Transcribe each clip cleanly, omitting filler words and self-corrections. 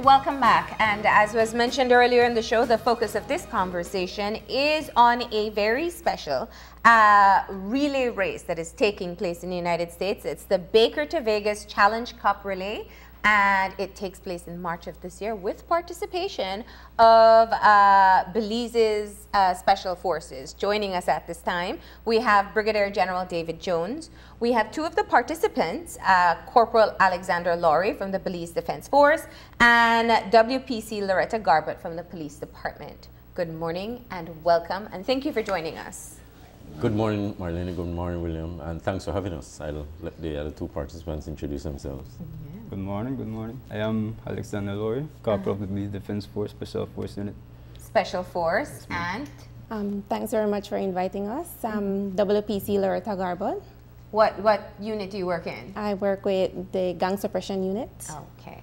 welcome back. And as was mentioned earlier in the show, the focus of this conversation is on a very special relay race that is taking place in the United States. It's the Baker to Vegas Challenge Cup Relay, and it takes place in March of this year with participation of Belize's Special Forces. Joining us at this time, we have Brigadier General David Jones. We have two of the participants, Corporal Alexander Laurie from the Belize Defense Force and WPC Loretta Garbett from the Police Department. Good morning and welcome, and thank you for joining us. Good morning, Marlene. Good morning, William. And thanks for having us. I'll let the other two participants introduce themselves. Yeah. Good morning, good morning. I am Alexander Laurie, Corporal of the Belize Defense Force, Special Force Unit. Special Force, and? Thanks very much for inviting us. WPC Loretta Garbett. What unit do you work in? I work with the Gang Suppression Unit. Okay.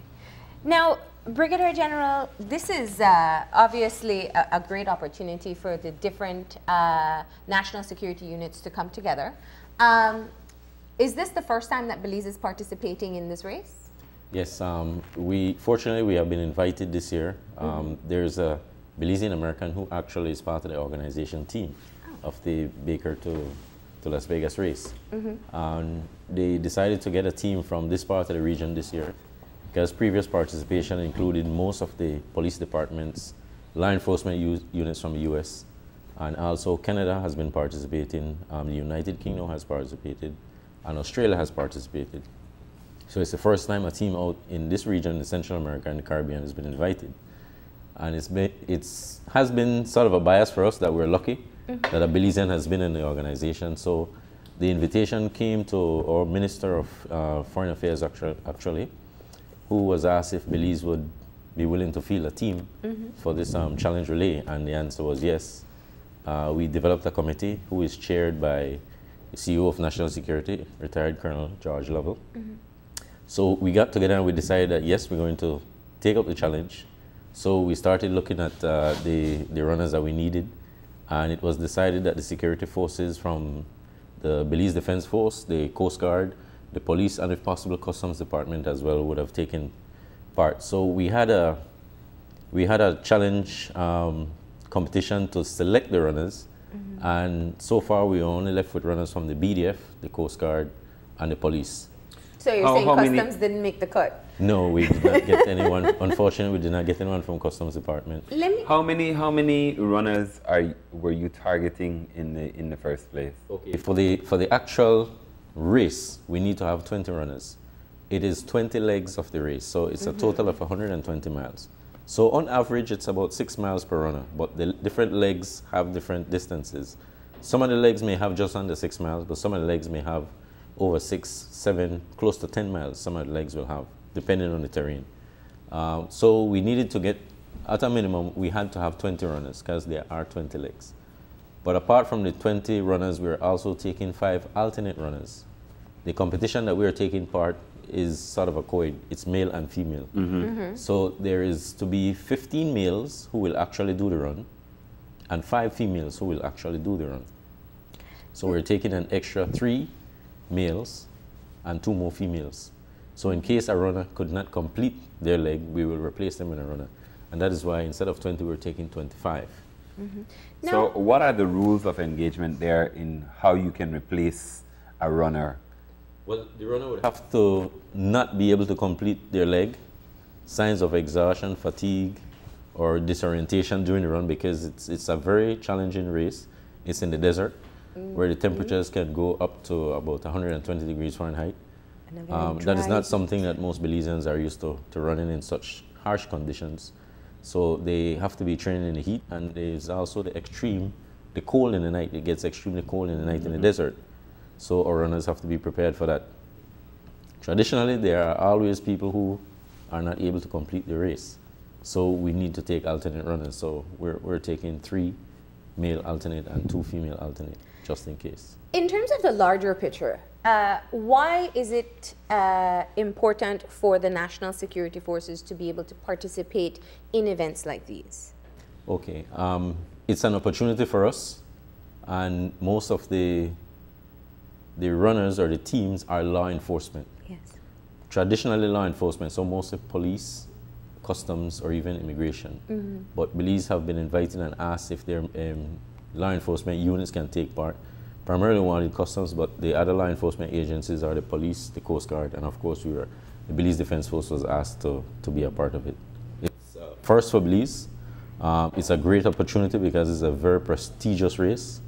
Now, Brigadier General, this is obviously a great opportunity for the different national security units to come together. Is this the first time that Belize is participating in this race? Yes, fortunately we have been invited this year. There's a Belizean American who actually is part of the organization team of the Baker to Las Vegas race. And they decided to get a team from this part of the region this year because previous participation included most of the police departments, law enforcement units from the US, and also Canada has been participating, the United Kingdom has participated, and Australia has participated. So it's the first time a team out in this region, in Central America and the Caribbean, has been invited. And it has been sort of a bias for us that we're lucky that a Belizean has been in the organization. So the invitation came to our Minister of Foreign Affairs, actually, who was asked if Belize would be willing to field a team for this challenge relay, and the answer was yes. We developed a committee who is chaired by the CEO of National Security, retired Colonel George Lovell. So we got together and we decided that yes, we're going to take up the challenge. So we started looking at the runners that we needed, and it was decided that the security forces from the Belize Defense Force, the Coast Guard, the police, and if possible Customs Department as well would have taken part. So we had a challenge competition to select the runners, and so far we only left with runners from the BDF, the Coast Guard, and the police. So you're saying Customs didn't make the cut? No, we did not get anyone. Unfortunately, we did not get anyone from Customs Department. How many runners were you targeting in the first place? Okay, for the actual race, we need to have 20 runners. It is 20 legs of the race, so it's a total of 120 miles. So on average, it's about 6 miles per runner, but the different legs have different distances. Some of the legs may have just under 6 miles, but some of the legs may have over 6, 7, close to 10 miles, some of the legs will have, depending on the terrain. So we needed to get, at a minimum, we had to have 20 runners because there are 20 legs. But apart from the 20 runners, we're also taking 5 alternate runners. The competition that we're taking part is sort of a co-ed, it's male and female. So there is to be 15 males who will actually do the run and 5 females who will actually do the run. So we're taking an extra 3 males and 2 more females. So in case a runner could not complete their leg, we will replace them with a runner. And that is why instead of 20, we're taking 25. So what are the rules of engagement there in how you can replace a runner? Well, the runner would have to not be able to complete their leg, signs of exhaustion, fatigue, or disorientation during the run, because it's a very challenging race. It's in the desert, where the temperatures can go up to about 120 degrees Fahrenheit. That is not something that most Belizeans are used to running in such harsh conditions. So they have to be trained in the heat, and there's also the cold in the night. It gets extremely cold in the night in the desert. So our runners have to be prepared for that. Traditionally, there are always people who are not able to complete the race. So we need to take alternate runners. So we're taking 3 male alternate and 2 female alternate, just in case. In terms of the larger picture, why is it important for the national security forces to be able to participate in events like these? Okay, it's an opportunity for us, and most of the runners or the teams are law enforcement. Yes. Traditionally law enforcement, so mostly police, customs or even immigration. But Belize have been invited and asked if their law enforcement units can take part. Primarily wanted customs, but the other law enforcement agencies are the police, the Coast Guard, and of course the Belize Defense Force was asked to be a part of it. It's first for Belize. It's a great opportunity because it's a very prestigious race.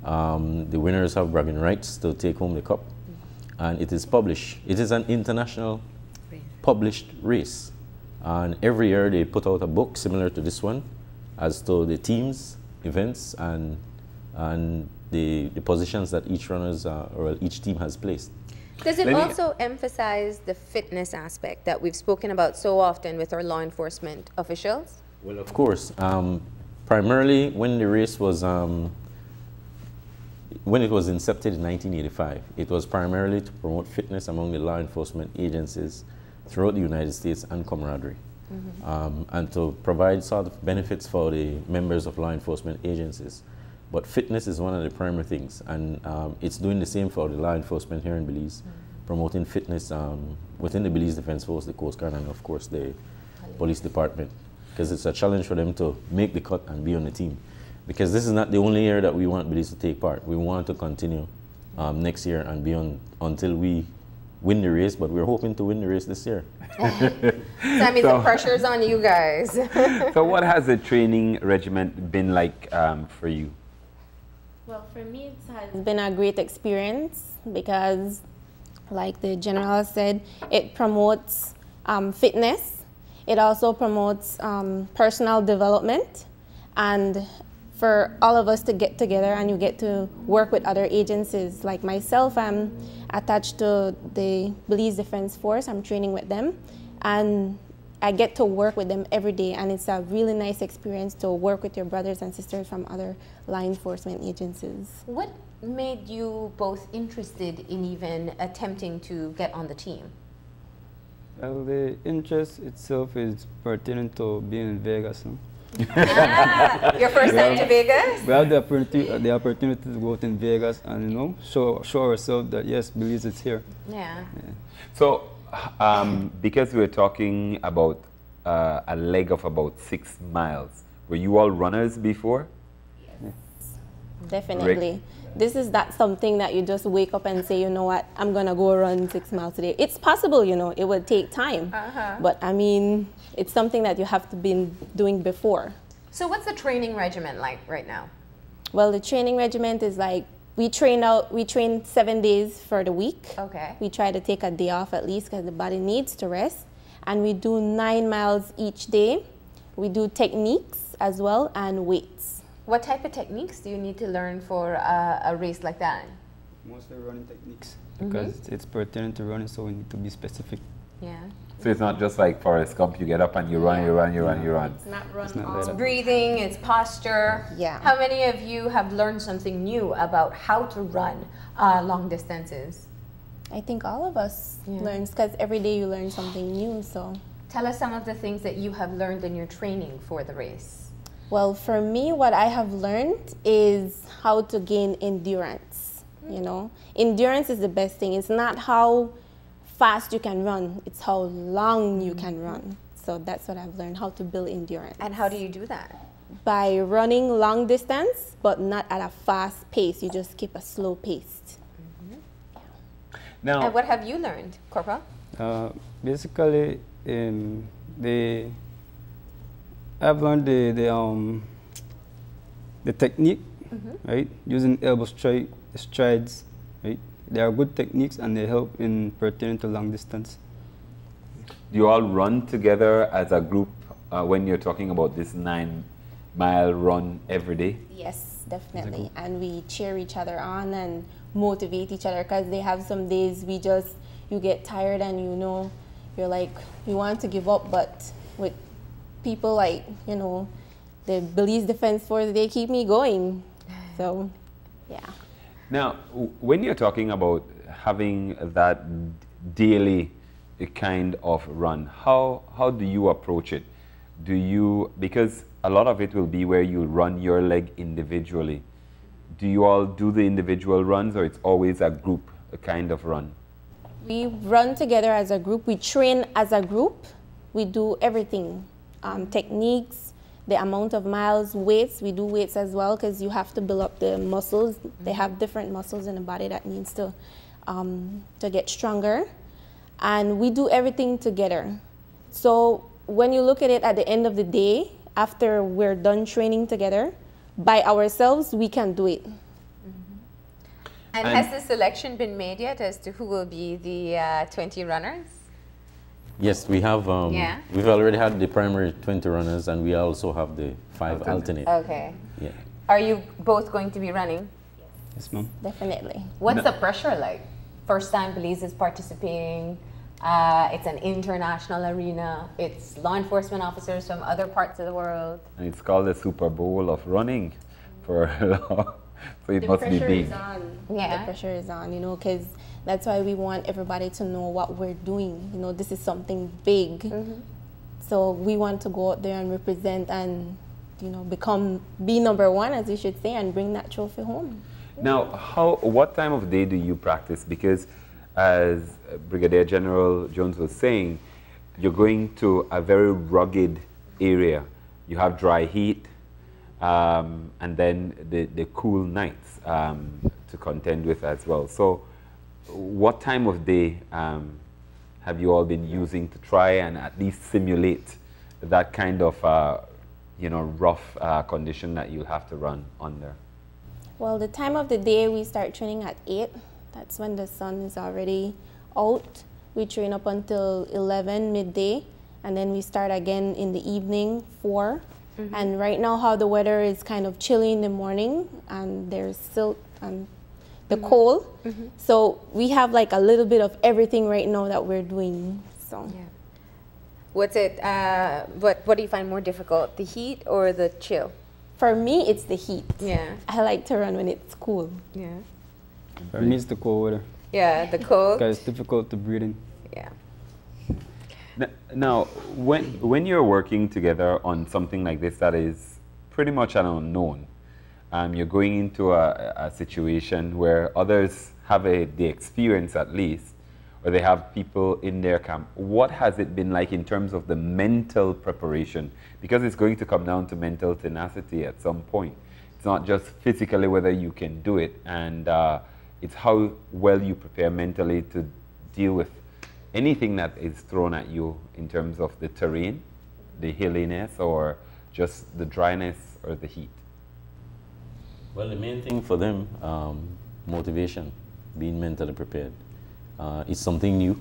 The winners have bragging rights to take home the cup. And it is published. It is an international published race. And every year they put out a book similar to this one as to the teams, events, and the positions that each runners or each team has placed. Does it also emphasize the fitness aspect that we've spoken about so often with our law enforcement officials? Well, of course. Primarily, when the race was, when it was incepted in 1985, it was primarily to promote fitness among the law enforcement agencies throughout the United States and camaraderie, and to provide sort of benefits for the members of law enforcement agencies. But fitness is one of the primary things, and it's doing the same for the law enforcement here in Belize, promoting fitness within the Belize Defense Force, the Coast Guard, and of course the police department, because it's a challenge for them to make the cut and be on the team. Because this is not the only year that we want Belize to take part. We want to continue next year and beyond until we win the race, but we're hoping to win the race this year. Sammy, the pressure's on you guys. So what has the training regiment been like for you? Well, for me, it has been a great experience because, like the general said, it promotes fitness. It also promotes personal development, and for all of us to get together and you get to work with other agencies. Like myself, I'm attached to the Belize Defense Force. I'm training with them, and I get to work with them every day, and it's a really nice experience to work with your brothers and sisters from other law enforcement agencies. What made you both interested in even attempting to get on the team? Well, the interest itself is pertaining to being in Vegas. Huh? Your first time to Vegas? We have the opportunity to go out in Vegas and, you know, show ourselves that, yes, Belize is here. Yeah. So, because we're talking about a leg of about 6 miles, were you all runners before? Yes, definitely. This is not something that you just wake up and say, you know what, I'm going to go run 6 miles today. It's possible, you know, it would take time. But I mean, it's something that you have to be doing before. So what's the training regimen like right now? Well, the training regiment is like, we train 7 days for the week. Okay. We try to take a day off at least because the body needs to rest. And we do 9 miles each day. We do techniques as well and weights. What type of techniques do you need to learn for a race like that? Mostly running techniques, because it's pertaining to running, so we need to be specific. Yeah. So it's not just like Forrest Gump, you get up and you run, you run, you run, you run. It's not It's not run like all. that. Breathing, it's posture. Yeah. How many of you have learned something new about how to run long distances? I think all of us learn, because every day you learn something new. So, Tell us some of the things that you have learned in your training for the race. well, for me, what I have learned is how to gain endurance. You know, endurance is the best thing. It's not how fast you can run, it's how long you can run. So that's what I've learned, how to build endurance. And how do you do that? By running long distance, but not at a fast pace. You just keep a slow pace. Now, And what have you learned, Corporal? Basically, I've learned the technique, right? Using elbow strides, right? They are good techniques and they help in pertaining to long distance. do you all run together as a group when you're talking about this 9-mile run every day? Yes, definitely. And we cheer each other on and motivate each other, because they have some days you get tired and you know, you're like, you want to give up, but with people like, you know, the Belize Defense Force, they keep me going. So, yeah. Now, when you're talking about having that daily kind of run, how do you approach it? Do you, because a lot of it will be where you run your leg individually. Do you all do the individual runs, or it's always a group kind of run? We run together as a group. We train as a group, we do everything, techniques, the amount of miles, weights. We do weights as well because you have to build up the muscles. They have different muscles in the body that needs to get stronger. And we do everything together. So when you look at it at the end of the day, after we're done training together, by ourselves, we can do it. And has the selection been made yet as to who will be the 20 runners? Yes, we have. We've already had the primary 20 runners, and we also have the 5 alternate. Okay. Yeah. Are you both going to be running? Yes, ma'am. Definitely. What's the pressure like? First time Belize is participating. It's an international arena. It's law enforcement officers from other parts of the world. And it's called the Super Bowl of running for law. So it must be big. Yeah. The pressure is on, you know, because that's why we want everybody to know what we're doing. You know, this is something big. So we want to go out there and represent and, you know, be number one, as you should say, and bring that trophy home. Now, what time of day do you practice? Because as Brigadier General Jones was saying, you're going to a very rugged area. You have dry heat, and then the cool nights to contend with as well. So what time of day have you all been using to try and at least simulate that kind of you know, rough condition that you'll have to run under? Well, the time of the day we start training at 8. That's when the sun is already out. We train up until 11 midday, and then we start again in the evening 4. And right now how the weather is kind of chilly in the morning, and there's silt and the cold. So we have like a little bit of everything right now that we're doing. So Yeah. What's it? What do you find more difficult, the heat or the chill? for me, it's the heat. Yeah. I like to run when it's cool. Yeah. For me, it's the cold weather. Yeah, the cold. Because it's difficult to breathe in. Yeah. Now, when you're working together on something like this that is pretty much an unknown, you're going into a situation where others have the experience at least, or they have people in their camp. What has it been like in terms of the mental preparation? Because it's going to come down to mental tenacity at some point. It's not just physically whether you can do it, and it's how well you prepare mentally to deal with anything that is thrown at you in terms of the terrain, the hilliness, or just the dryness or the heat. Well, the main thing for them, motivation, being mentally prepared. It's something new.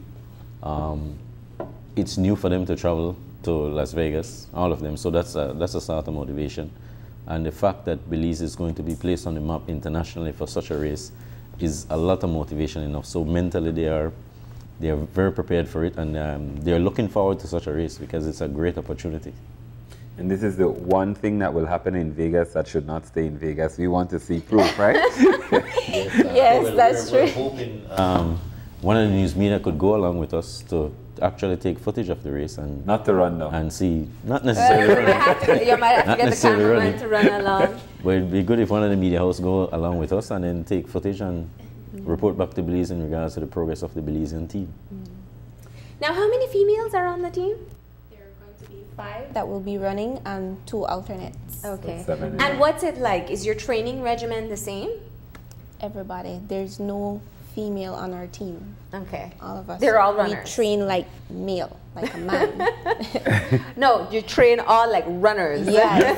It's new for them to travel to Las Vegas, all of them. So that's a start of motivation. And the fact that Belize is going to be placed on the map internationally for such a race is a lot of motivation enough. So mentally they are very prepared for it, and they're looking forward to such a race because it's a great opportunity. And this is the one thing that will happen in Vegas that should not stay in Vegas. We want to see proof, right? Yes, that's true. We're hoping one of the news media could go along with us to actually take footage of the race and Not to run now. and see, not necessarily running. You might have to Not get the necessarily cameraman running. to run along. But it'd be good if one of the media hosts go along with us and then take footage and report back to Belize in regards to the progress of the Belizean team. Now, how many females are on the team? There are going to be 5 that will be running and 2 alternates. Okay. 7. And what's it like? Is your training regimen the same? Everybody. There's no female on our team. Okay. All of us. They're all We runners. train like male, like a man. No, you train all like runners. Yes.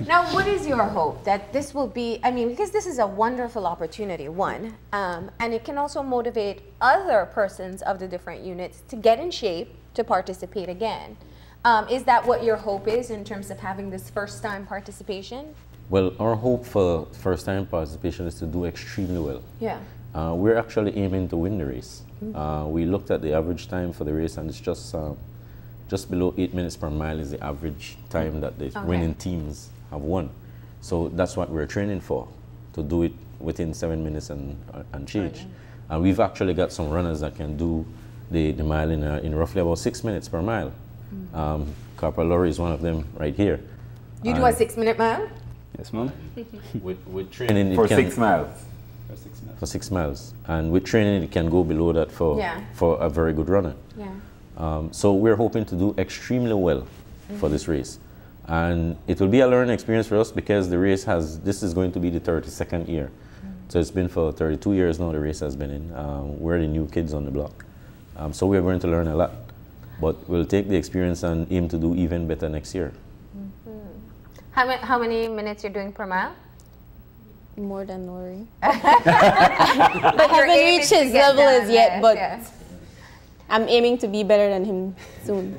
Now, what is your hope that this will be? I mean, because this is a wonderful opportunity, one, and it can also motivate other persons of the different units to get in shape to participate again. Is that what your hope is in terms of having this first-time participation? Well, our hope for first-time participation is to do extremely well. Yeah. We're actually aiming to win the race. We looked at the average time for the race, and it's just below 8 minutes per mile is the average time that the winning teams have won. So that's what we're training for, to do it within 7 minutes and change. And we've actually got some runners that can do the mile in roughly about 6 minutes per mile. Corporal Laurie is one of them right here. You do a 6-minute mile? Yes, ma'am. With training, For it can, 6 miles. For 6 miles. And with training, it can go below that for a very good runner. So we're hoping to do extremely well for this race. And it will be a learning experience for us because the race this is going to be the 32nd year. So it's been for 32 years now the race has been in. We're the new kids on the block. So we're going to learn a lot. But we'll take the experience and aim to do even better next year. How many minutes you're doing per mile? More than Nori. I haven't reached his level as yet, but I'm aiming to be better than him soon.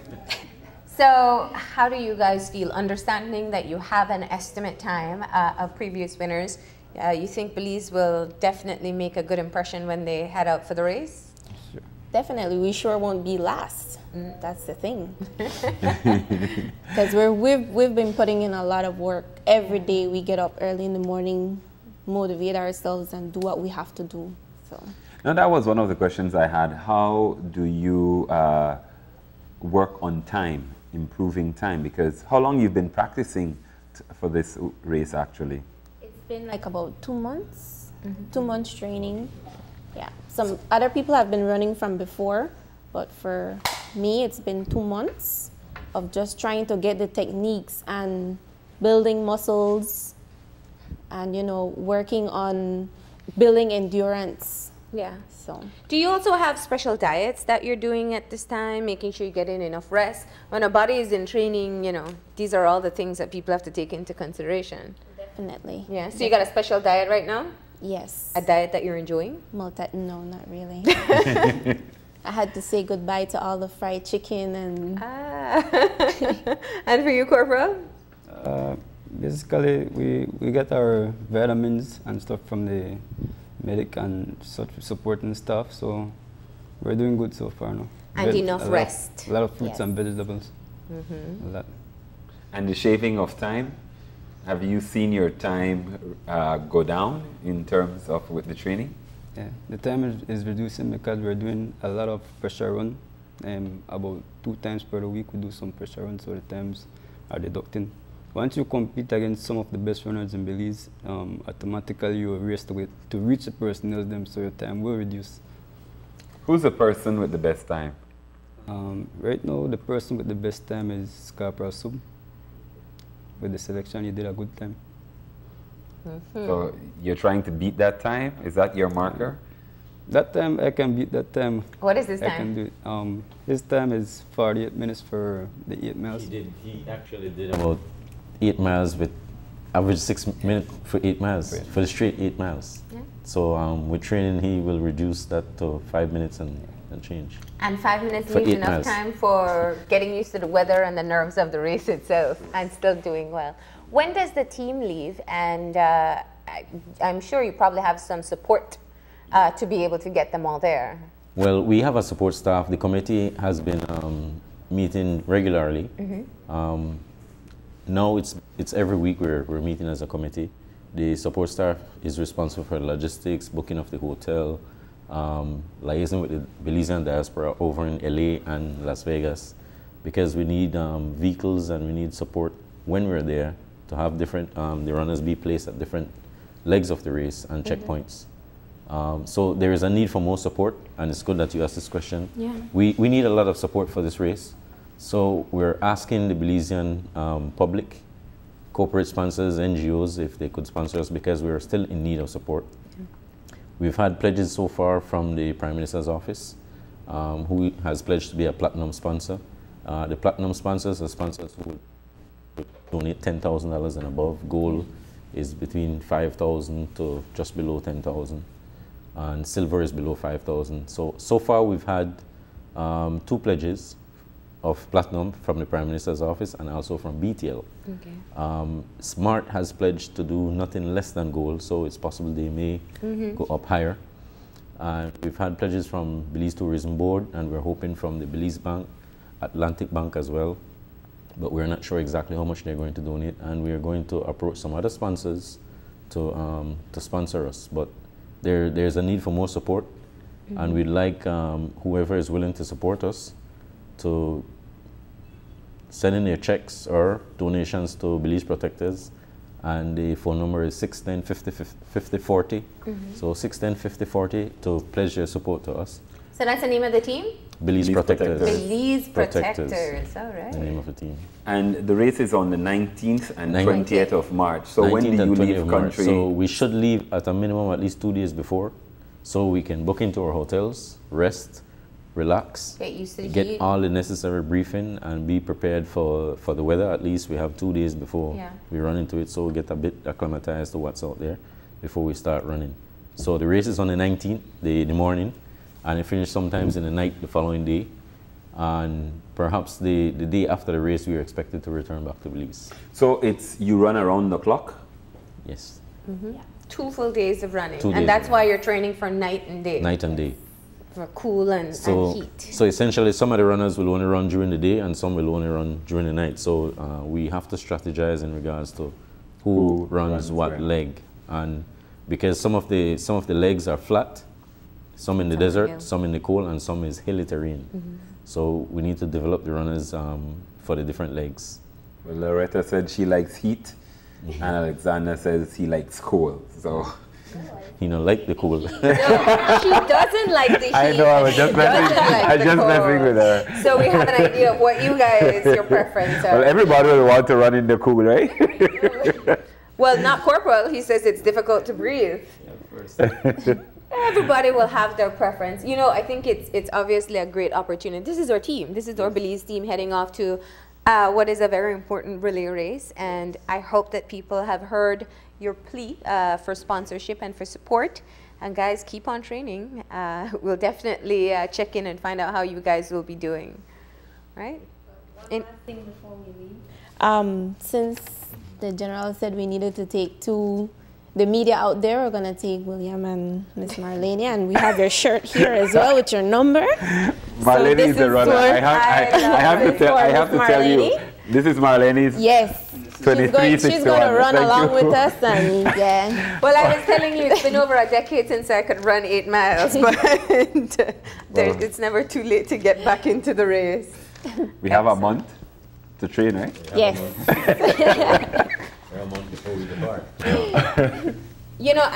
So how do you guys feel, understanding that you have an estimate time of previous winners? You think Belize will definitely make a good impression when they head out for the race? Sure. Definitely, we sure won't be last. That's the thing. Because we've been putting in a lot of work. Every day we get up early in the morning, motivate ourselves and do what we have to do. So. Now that was one of the questions I had. How do you work on time, improving time? Because how long you've been practicing for this race actually? It's been like about 2 months, 2 months training. Yeah, some other people have been running from before, but for me, it's been 2 months of just trying to get the techniques and building muscles and, you know, working on building endurance. Yeah. So. Do you also have special diets that you're doing at this time, making sure you get in enough rest? When a body is in training, you know, these are all the things that people have to take into consideration. Definitely. Yeah. So you got a special diet right now? Yes. A diet that you're enjoying? No, not really. I had to say goodbye to all the fried chicken and... And for you, Corporal? Basically, we get our vitamins and stuff from the medic and such supporting staff, so we're doing good so far now. And enough rest. A lot of fruits and vegetables. A lot. And the shaving of time, have you seen your time go down in terms of with the training? Yeah, the time is reducing because we're doing a lot of pressure run. About 2 times per week we do some pressure runs, so the times are deducting. Once you compete against some of the best runners in Belize, automatically you race to reach the person else them, so your time will reduce. Who's the person with the best time? Right now, the person with the best time is Scarpa Sub. With the selection, he did a good time. So you're trying to beat that time? Is that your marker? That time, I can beat that time. What is his time? I can do it. His time is 48 minutes for the 8 miles. He actually did about 8 miles with average 6 minutes for 8 miles, for the straight 8 miles. Yeah. So with training, he will reduce that to 5 minutes and change. And 5 minutes leaves enough time for getting used to the weather and the nerves of the race itself and still doing well. When does the team leave? And I'm sure you probably have some support to be able to get them all there. Well, we have a support staff. The committee has been meeting regularly. Now it's every week we're meeting as a committee. The support staff is responsible for logistics, booking of the hotel, liaising with the Belizean diaspora over in LA and Las Vegas, because we need vehicles and we need support when we're there to have different, the runners be placed at different legs of the race and checkpoints. So there is a need for more support, and it's good that you asked this question. Yeah. We need a lot of support for this race. So we're asking the Belizean public, corporate sponsors, NGOs, if they could sponsor us, because we're still in need of support. We've had pledges so far from the Prime Minister's office, who has pledged to be a platinum sponsor. The platinum sponsors are sponsors who would donate $10,000 and above. Gold is between $5,000 to just below $10,000, and silver is below $5,000. So far we've had 2 pledges of platinum from the Prime Minister's office and also from BTL. Okay. SMART has pledged to do nothing less than gold, so it's possible they may go up higher. We've had pledges from Belize Tourism Board, and we're hoping from the Belize Bank, Atlantic Bank as well, but we're not sure exactly how much they're going to donate, and we're going to approach some other sponsors to sponsor us. But there's a need for more support, and we'd like whoever is willing to support us to send in their checks or donations to Belize Protectors, and the phone number is 610-50-40. So 610-50-40 to pledge your support to us. So that's the name of the team? Belize Protectors. Belize Protectors. All right. The name of the team. And the race is on the 19th and 20th of March. So when do 19th you and 20th leave of March. country? So we should leave at a minimum at least 2 days before, so we can book into our hotels, rest, relax, Get used to the get heat. all the necessary briefing, and be prepared for the weather. At least we have 2 days before we run into it, so we get a bit acclimatized to what's out there before we start running. So the race is on the 19th, the morning, and it finishes sometimes in the night the following day. And perhaps the day after the race, we are expected to return back to Belize. So it's you run around the clock? Yes. 2 full days of running. 2 days And that's of why you're training for night and day. Night and day. For cool and heat. So essentially, some of the runners will only run during the day, and some will only run during the night. So we have to strategize in regards to who runs what leg, and because some of the legs are flat, some in the desert, some in the cold, and some is hilly terrain. So we need to develop the runners for the different legs. Well, Loretta said she likes heat, and Alexander says he likes cold. So You know, like the cold. No, she doesn't like the heat. I know, I was just messing with her. So we have an idea of what you guys, your preference are. Well, everybody will want to run in the cool, right? Well, not Corporal. He says it's difficult to breathe. Everybody will have their preference. You know, I think it's obviously a great opportunity. This is our team. This is our Belize team heading off to what is a very important relay race. And I hope that people have heard your plea for sponsorship and for support. And guys, keep on training. We'll definitely check in and find out how you guys will be doing. Right? One last thing before we leave. Since the general said we needed to take the media out there, we're going to take William and Miss Marlene, and we have your shirt here as well with your number. Marlene is the runner. I have to tell you, this is Marlene's. Yes. She's going to run along with us. And yeah. Well, I was telling you, it's been over a decade since I could run 8 miles, but it's never too late to get back into the race. We have a month to train, right? Yes. We're a month before we depart. You know,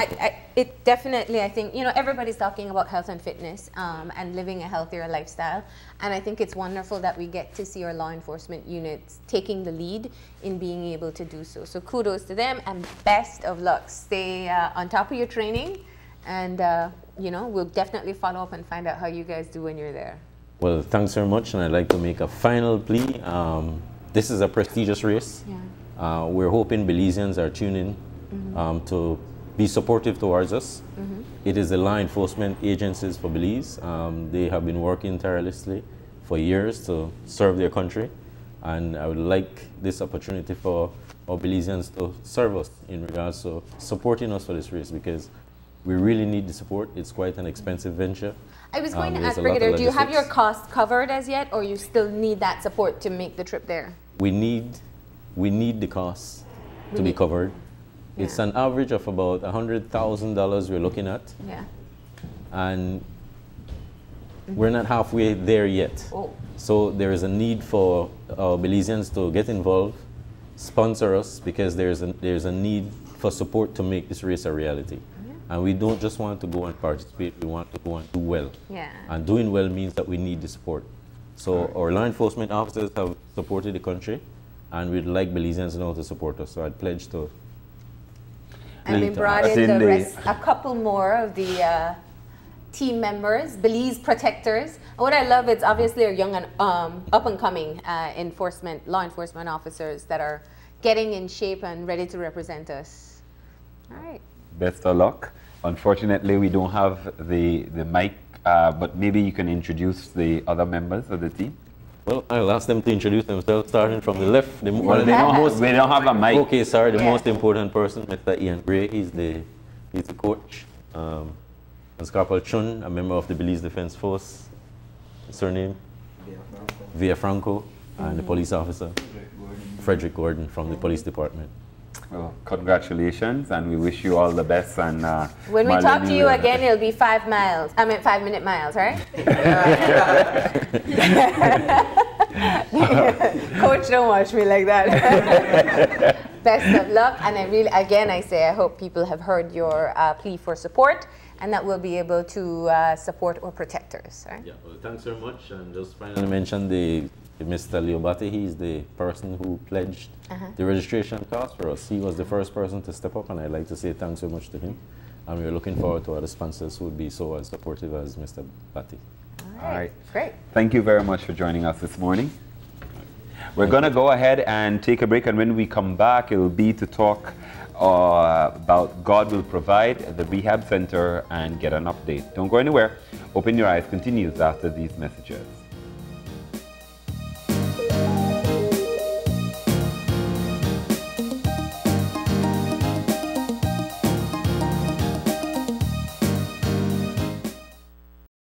it definitely, I think, you know, everybody's talking about health and fitness and living a healthier lifestyle. And I think it's wonderful that we get to see our law enforcement units taking the lead in being able to do so. So kudos to them and best of luck. Stay on top of your training, and, you know, we'll definitely follow up and find out how you guys do when you're there. Well, thanks very much, and I'd like to make a final plea. This is a prestigious race. Yeah. We're hoping Belizeans are tuning to be supportive towards us. It is the law enforcement agencies for Belize. They have been working tirelessly for years to serve their country, and I would like this opportunity for our Belizeans to serve us in regards to supporting us for this race, because we really need the support. It's quite an expensive venture. I was going to ask, Brigadier, do you have your costs covered as yet, or you still need that support to make the trip there? We need the costs to be covered. Yeah. It's an average of about $100,000 we're looking at. Yeah. And we're not halfway there yet. Oh. So there is a need for our Belizeans to get involved, sponsor us, because there's a need for support to make this race a reality. And we don't just want to go and participate, we want to go and do well. Yeah. And doing well means that we need the support. So our law enforcement officers have supported the country, and we'd like Belizeans now to support us. So I'd pledge to. And we brought in a couple more of the team members, Belize Protectors. And what I love is obviously our young and up-and-coming law enforcement officers that are getting in shape and ready to represent us. All right. Best of luck. Unfortunately, we don't have the mic, but maybe you can introduce the other members of the team. Well, I'll ask them to introduce themselves, starting from the left. We don't have a mic. Okay, sorry, the most important person, Mr. Ian Gray. He's the coach. And Corporal Chun, a member of the Belize Defense Force. Surname? Via Franco. And the police officer, Frederick Gordon, from the police department. Well, congratulations, and we wish you all the best. And when we talk to you again, it'll be 5 miles. I mean, 5-minute miles, right? Coach, don't watch me like that. Best of luck. And I really, again, I say I hope people have heard your plea for support and that we'll be able to support or protect us. Right? Yeah, well, thanks very much. And just finally mention Mr. Leobati. He's the person who pledged the registration cost for us. He was the first person to step up, and I'd like to say thanks very much to him. And we're looking forward to other sponsors who would be so as supportive as Mr. Bati. All right. Great. Thank you very much for joining us this morning. We're going to go ahead and take a break, and when we come back, it will be to talk about God Will Provide, the Rehab Center, and get an update. Don't go anywhere. Open Your Eyes continues after these messages.